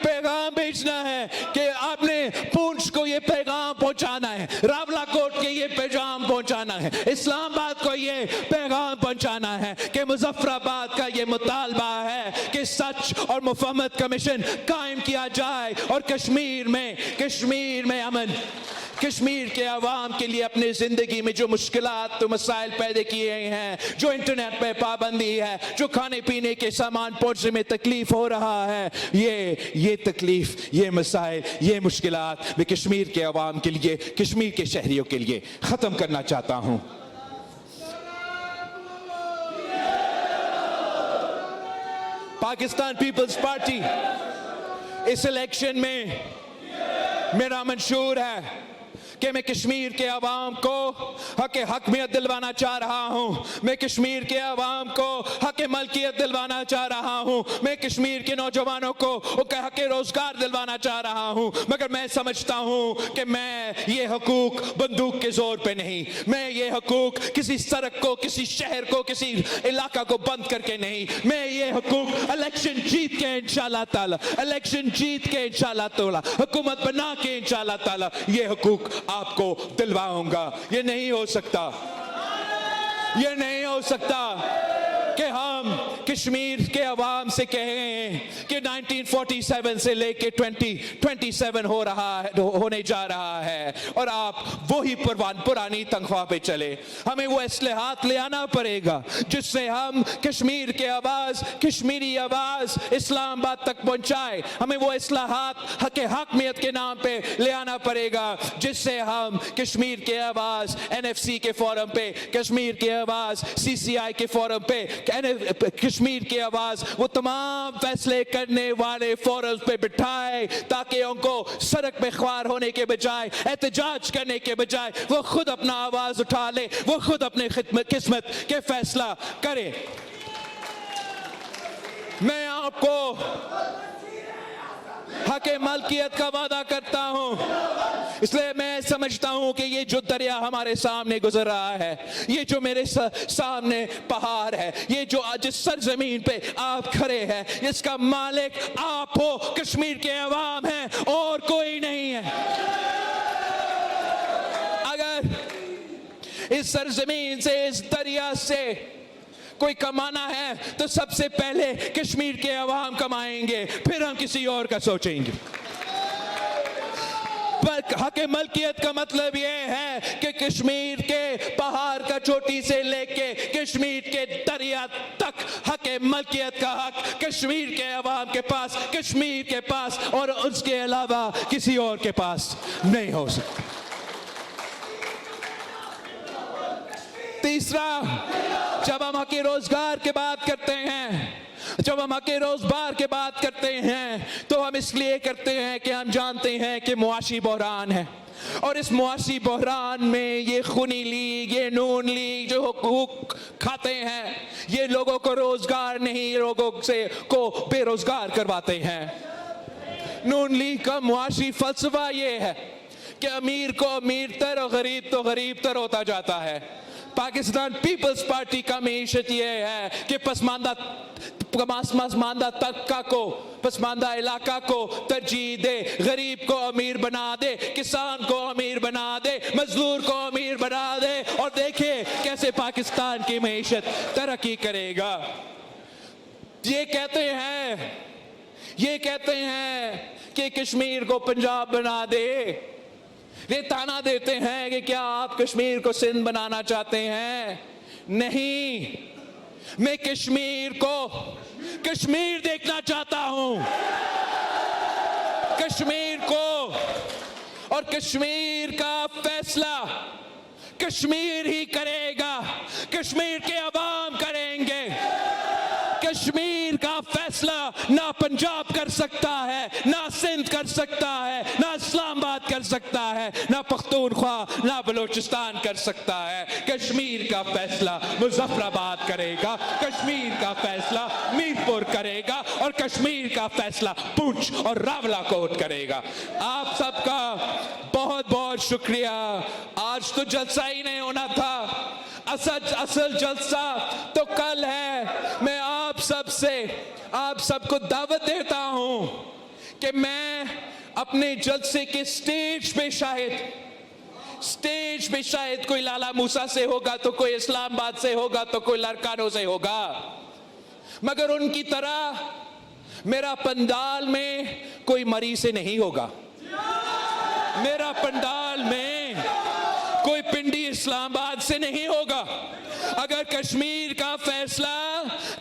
पैगाम भेजना है कि आपने पूंछ को ये पैगाम पहुंचाना है, रावलाकोट के ये पैगाम पहुंचाना है, इस्लामाबाद को ये पैगाम पहुंचाना है कि मुजफ्फराबाद का ये मुतालबा है कि सच और मुफहमत कमीशन कायम किया जाए और कश्मीर में अमन, कश्मीर के अवाम के लिए अपनी जिंदगी में जो मुश्किलात तो मसाइल पैदा किए हैं, जो इंटरनेट पे पाबंदी है, जो खाने पीने के सामान पहुंचने में तकलीफ हो रहा है, ये तकलीफ, ये मसाइल, ये मुश्किलात मैं कश्मीर के अवाम के लिए, कश्मीर के शहरियों के लिए खत्म करना चाहता हूं। पाकिस्तान पीपल्स पार्टी इस इलेक्शन में मेरा मंशूर है कि मैं कश्मीर के अवाम को हकमियत दिलवाना चाह रहा हूं, मैं कश्मीर के अवाम को हक मलकियत दिलवाना चाह रहा हूं, मैं कश्मीर के नौजवानों को हक रोजगार दिलवाना चाह रहा हूं, मगर मैं समझता हूं कि मैं ये हकूक बंदूक के जोर पे नहीं, मैं ये हकूक किसी सड़क को, किसी शहर को, किसी इलाका को बंद करके नहीं, मैं ये हकूक इलेक्शन जीत के इंशाल्लाह ताला, इलेक्शन जीत के इंशाल्लाह ताला, हुकूमत बना के इंशाल्लाह ताला ये हकूक आपको दिलवाऊंगा। ये नहीं हो सकता, ये नहीं हो सकता कि हम कश्मीर के अवाम से कहें कि 1947 से लेके 2027 होने जा रहा है और आप वही पुरानी तनख्वाह पे चले। हमें वो इस्लाहात ले आना पड़ेगा जिससे हम कश्मीर के आवाज, कश्मीरी आवाज इस्लामाबाद तक पहुंचाए। हमें वो इस्लाहात हकमियत के नाम पे ले आना पड़ेगा जिससे हम कश्मीर के आवाज NFC के फोरम पे, कश्मीर के आवाज CCI के फोरम पे, कश्मीर की आवाज वो तमाम फैसले करने वाले फोरम पे बिठाए ताकि उनको सड़क पे ख्वार होने के बजाय, एहतजाज करने के बजाय वो खुद अपना आवाज उठा ले, वो खुद अपने किस्मत के फैसला करे। मैं आपको हक मलकियत का वादा करता हूं, इसलिए मैं समझता हूं कि ये जो दरिया हमारे सामने गुजर रहा है, ये जो मेरे सामने पहाड़ है, ये जो आज सरजमीन पे आप खड़े हैं, इसका मालिक आप हो, कश्मीर के अवाम हैं और कोई नहीं है। अगर इस सरजमीन से, इस दरिया से कोई कमाना है तो सबसे पहले कश्मीर के अवाम कमाएंगे, फिर हम किसी और का सोचेंगे। पर हक मलकियत का मतलब ये है कि कश्मीर के पहाड़ का चोटी से लेके कश्मीर के दरिया तक हक मलकियत का हक कश्मीर के अवाम के पास, कश्मीर के पास और उसके अलावा किसी और के पास नहीं हो सकता। तीसरा, जब हम हक रोजगार की बात करते हैं, जब हम हक रोजगार की बात करते हैं तो हम इसलिए करते हैं कि हम जानते हैं कि मुआशी बहरान है और इस मुआशी बहरान में ये खूनी लीग, ये नून लीग जो हुकूक खाते हैं, ये लोगों को रोजगार नहीं, लोगों से को बेरोजगार करवाते हैं। नून लीग का मुआशी फलसफा ये है कि अमीर को अमीर तर और गरीब तो गरीब तर होता जाता है। पाकिस्तान पीपल्स पार्टी का मीशत ये है कि पसमानदा तबका को, पसमानदा इलाका को तरजीह दे, गरीब को अमीर बना दे, किसान को अमीर बना दे, मजदूर को अमीर बना दे और देखे कैसे पाकिस्तान की मीशत तरक्की करेगा। ये कहते हैं कि कश्मीर को पंजाब बना दे, ये ताना देते हैं कि क्या आप कश्मीर को सिंध बनाना चाहते हैं? नहीं, मैं कश्मीर को कश्मीर देखना चाहता हूं, कश्मीर को, और कश्मीर का फैसला कश्मीर ही करेगा, कश्मीर के अवाम करेंगे। कश्मीर का फैसला ना पंजाब कर सकता है, ना सिंध कर सकता है, ना इस्लामाबाद कर सकता है, ना पख्तूनख्वा, ना बलोचिस्तान कर सकता है। कश्मीर का फैसला मुजफ्फराबाद करेगा, कश्मीर का फैसला मीरपुर करेगा और कश्मीर का फैसला पुंछ और रावलाकोट करेगा। आप सबका बहुत बहुत शुक्रिया। आज तो जलसा ही नहीं होना था, असल जलसा तो कल है। मैं आप सबको दावत देता हूं कि मैं अपने जलसे के स्टेज पे शायद कोई लाला मूसा से होगा, तो कोई इस्लामाबाद से होगा, तो कोई लड़कानों से होगा, मगर उनकी तरह मेरा पंडाल में कोई मरी से नहीं होगा। मेरा पंडाल में कोई पिंडी इस्लामाबाद से नहीं होगा। अगर कश्मीर का फैसला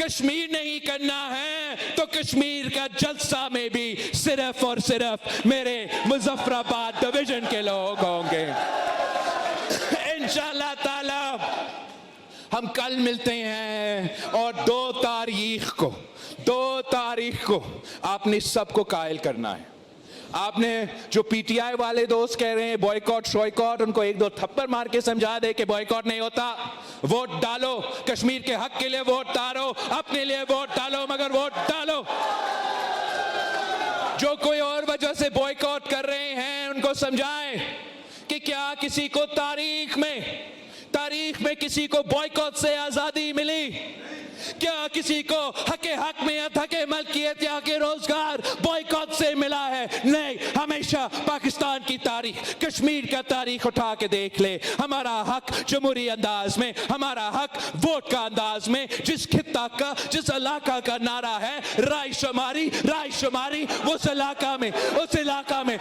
कश्मीर नहीं करना है तो कश्मीर का जलसा में भी सिर्फ और सिर्फ मेरे मुजफ्फराबाद डिवीजन के लोग होंगे। इंशाअल्लाह ताला हम कल मिलते हैं और 2 तारीख को आपने सबको कायल करना है। आपने जो पीटीआई वाले दोस्त कह रहे हैं बॉयकॉट शॉयकॉट, उनको 1-2 थप्पड़ मार के समझा दे कि बॉयकॉट नहीं होता। वोट डालो, कश्मीर के हक के लिए वोट डालो, अपने लिए वोट डालो, मगर वोट डालो। जो कोई और वजह से बॉयकॉट कर रहे हैं उनको समझाएं कि क्या किसी को तारीख में किसी को बॉयकॉट से आजादी मिली? क्या किसी को हक में हक मलकियत या के रोजगार बॉयकॉट से मिला है? नहीं। हमेशा पाकिस्तान की तारीख, कश्मीर का तारीख उठा के देख ले। हमारा हक जमहूरी अंदाज में, हमारा हक वोट का अंदाज में, जिस खित्ता का, जिस इलाका का नारा है राय शुमारी, उस इलाका में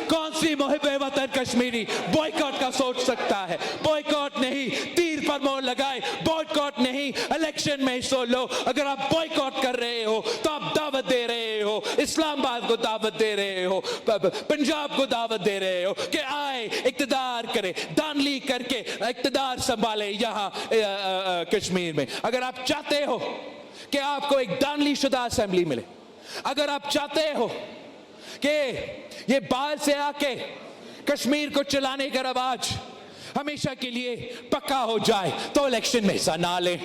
कौन सी मुहिब्बे वतन कश्मीरी बॉयकॉट का सोच सकता है? बॉयकॉट नहीं, तीर पर मोहर लगाए, बॉयकॉट नहीं। इलेक्शन में सुन लो, अगर आप बॉयकॉट कर रहे हो तो आप दावत दे रहे हो, इस्लामाबाद को दावत दे रहे हो, पंजाब को दावत दे रहे हो कि आए इक्तदार करे, दानली करके इक्तदार संभाले यहाँ कश्मीर में। अगर आप चाहते हो कि आपको एक दानली शुदा असेंबली मिले, अगर आप चाहते हो कि ये बाहर से आके कश्मीर को चलाने का रवाज हमेशा के लिए पक्का हो जाए, तो इलेक्शन में हिस्सा ना लें,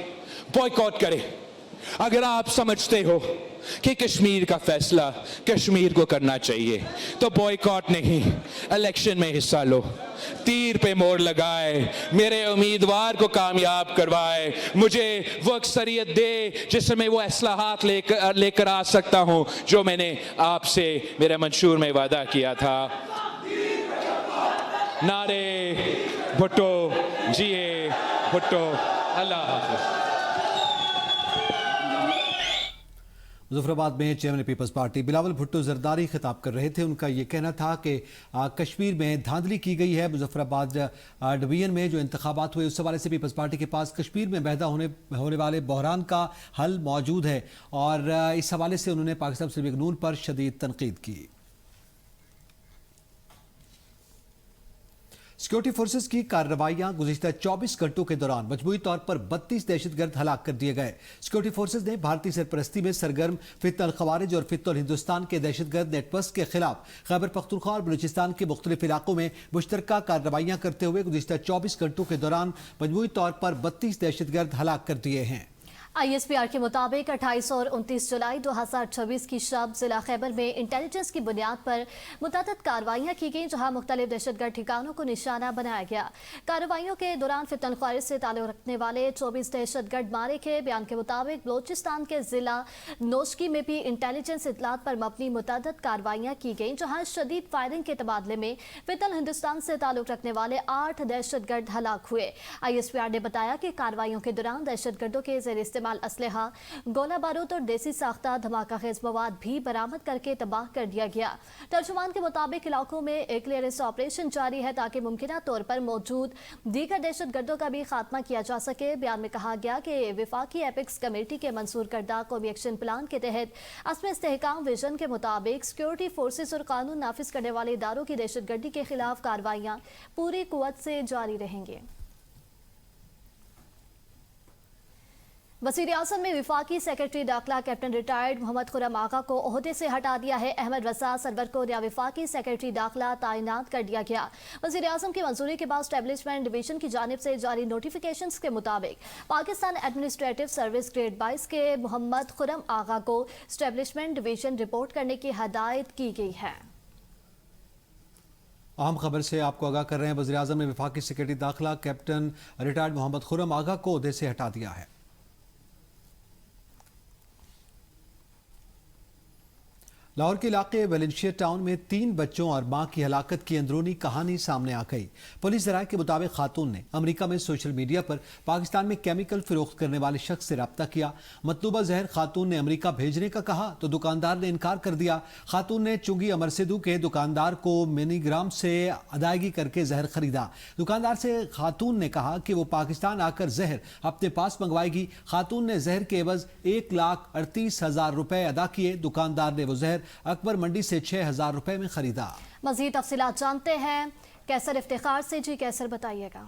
बॉयकॉट करें। अगर आप समझते हो कि कश्मीर का फैसला कश्मीर को करना चाहिए तो बॉयकॉट नहीं, इलेक्शन में हिस्सा लो, तीर पे मोड़ लगाए, मेरे उम्मीदवार को कामयाब करवाए, मुझे वो अक्सरियत दे जिसमें वो इस्लाहात लेकर आ सकता हूं जो मैंने आपसे मेरे मंशूर में वादा किया था। नारे भुट्टो जिए भुट्टो। अल्लाह हाफ़िज़। मुजफ्फराबाद में chairman peoples party Bilawal Bhutto Zardari खिताब कर रहे थे। उनका ये कहना था कि कश्मीर में धांधली की गई है। मुजफ्फराबाद डिवीजन में जो इंतखाबात हुए उस हवाले से पीपल्स पार्टी के पास कश्मीर में पैदा होने वाले बहरान का हल मौजूद है और इस हवाले से उन्होंने पाकिस्तान मुस्लिम नून पर शदीद तनकीद की। सिक्योरिटी फोर्सेस की कार्रवाइयां गुज़िश्ता 24 घंटों के दौरान मजमूई तौर पर 32 दहशतगर्द हलाक कर दिए गए। सिक्योरिटी फोर्सेस ने भारतीय सरपरस्ती में सरगर्म फितन खवारिज और फितन हिंदुस्तान के दहशतगर्द नेटवर्क के खिलाफ खैबर पख्तूनख्वा और बलूचिस्तान के मुख्तलिफ इलाकों में मुश्तरका कार्रवाइयां करते हुए गुज़िश्ता 24 घंटों के दौरान मजमूई तौर पर 32 दहशतगर्द हलाक कर दिए हैं। ISPR के मुताबिक 28 और 29 जुलाई 2026 की शब जिला खैबर में इंटेलिजेंस की बुनियाद पर मुतअद्दिद कार्रवाइयाँ की गईं, जहाँ मुख्तलिफ दहशतगर्द ठिकानों को निशाना बनाया गया। कार्रवाइयों के दौरान फितन ख्वारिज से ताल्लुक रखने वाले 24 दहशतगर्द मारे गए। बयान के मुताबिक बलोचिस्तान के जिला नोशकी में भी इंटेलिजेंस इतलात पर मबनी मुतअद्दिद कार्रवाइयाँ की गईं, जहाँ शदीद फायरिंग के तबादले में फितन हिंदुस्तान से ताल्लुक रखने वाले 8 दहशतगर्द हलाक हुए। ISPR ने बताया कि कार्रवाइयों के दौरान दहशतगर्दों के ज़ेर इस्तेमाल असलहा, गोला बारूद और देसी साख्ता धमाका खेज मवाद भी बरामद करके तबाह कर दिया गया। तर्जुमान के मुताबिक इलाकों में एक क्लियरेंस ऑपरेशन जारी है ताकि मुमकिना तौर पर मौजूद दीगर दहशतगर्दों का भी खात्मा किया जा सके। बयान में कहा गया कि विफाकी एपिक्स कमेटी के मंजूर करदा कौमी एक्शन प्लान के तहत अस्म इस्तेहकाम विजन के मुताबिक सिक्योरिटी फोर्सेस और कानून नाफिज करने वाले इदारों की दहशतगर्दी के खिलाफ कार्रवाइयाँ पूरी कुव्वत से जारी रहेंगी। वज़ीर आज़म में विफाकी सेक्रेटरी दाखिला कैप्टन रिटायर्ड मोहम्मद खुर्रम आगा को ओहदे से हटा दिया है। अहमद रज़ा सरवर को नया विफाकी सेक्रेटरी दाखिला तैनात कर दिया गया। वज़ीर आज़म की मंजूरी के बाद स्टैब्लिशमेंट डिवीजन की जानिब से जारी नोटिफिकेशंस के मुताबिक पाकिस्तान एडमिनिस्ट्रेटिव सर्विस ग्रेड 22 के मोहम्मद खुर्रम आगा को स्टैब्लिशमेंट डिवीजन रिपोर्ट करने की हदायत की गई है। अहम खबर से आपको आगाह कर रहे हैं, वज़ीर आज़म ने विफाकी सेक्रेटरी दाखिला कैप्टन रिटायर्ड मोहम्मद खुर्रम आगा को ओहदे से हटा दिया है। लाहौर के इलाके वेलेंशिया टाउन में 3 बच्चों और मां की हलाकत की अंदरूनी कहानी सामने आ गई। पुलिस जराये के मुताबिक खातून ने अमेरिका में सोशल मीडिया पर पाकिस्तान में केमिकल फरोख्त करने वाले शख्स से रब्ता किया। मतलूबा जहर खातून ने अमेरिका भेजने का कहा तो दुकानदार ने इनकार कर दिया। खातून ने चुंगी अमरसिदू के दुकानदार को मिनीग्राम से अदायगी करके जहर खरीदा। दुकानदार से खातून ने कहा कि वो पाकिस्तान आकर जहर अपने पास मंगवाएगी। खातून ने जहर के एवज 1,38,000 रुपए अदा किए। दुकानदार ने वो जहर अकबर मंडी से 6,000 रुपए में खरीदा। मजीद तफसीलात जानते हैं कैसर इफ्तिखार से। जी कैसर बताइएगा।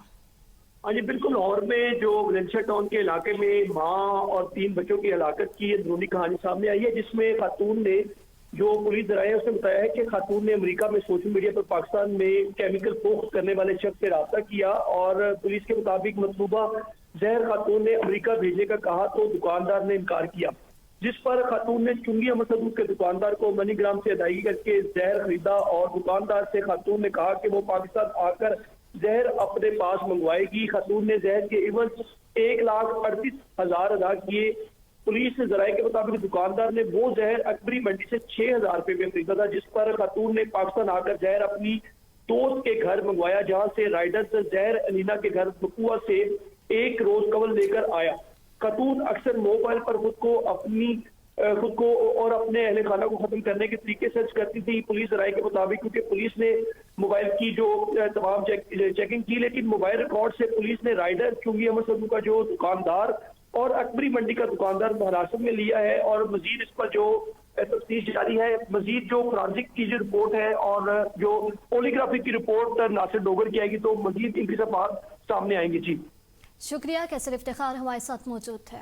हाँ जी बिल्कुल, लाहौर में जो वेलेंशिया टाउन के इलाके में माँ और 3 बच्चों की हलाकत की अंदरूनी कहानी सामने आई है, जिसमें खातून ने, जो पुलिस जराये उसने बताया है कि खातून ने अमेरिका में सोशल मीडिया पर पाकिस्तान में केमिकल फरोख्त करने वाले शख्स से रब्ता किया और पुलिस के मुताबिक मतलूबा जहर खातून ने अमेरिका भेजने का कहा तो दुकानदार ने इनकार किया, जिस पर खातून ने चुंगी अमरसिदू के दुकानदार को मनीग्राम से अदायगी करके जहर खरीदा और दुकानदार से खातून ने कहा कि वो पाकिस्तान आकर जहर अपने पास मंगवाएगी। खातून ने जहर के एवज 1,38,000 अदा किए। पुलिस जराये के मुताबिक दुकानदार ने वो जहर अकबरी मंडी से 6,000 रुपए में खरीदा था, जिस पर खातून ने पाकिस्तान आकर जहर अपनी दोस्त के घर मंगवाया, जहां से राइडर से जहर अलीना के घर बकुआ से एक रोज कवल लेकर आया। खातून अक्सर मोबाइल पर खुद को और अपने अहले खाना को खत्म करने के तरीके सर्च करती थी पुलिस राय के मुताबिक, क्योंकि पुलिस ने मोबाइल की जो तमाम चेकिंग की, लेकिन मोबाइल रिकॉर्ड से पुलिस ने राइडर चुंगी अमरसिदू का जो दुकानदार और अकबरी मंडी का दुकानदार हिरासत में लिया है और मजीद इस पर जो तफ्तीश जारी है। मजीद जो फोरेंसिक की जो रिपोर्ट है और जो पॉलीग्राफी की रिपोर्ट नासिर डोगर की आएगी तो मजीद इनकी सब बात सामने आएंगी। जी शुक्रिया कैसर इफ्तिखार हमारे साथ मौजूद थे।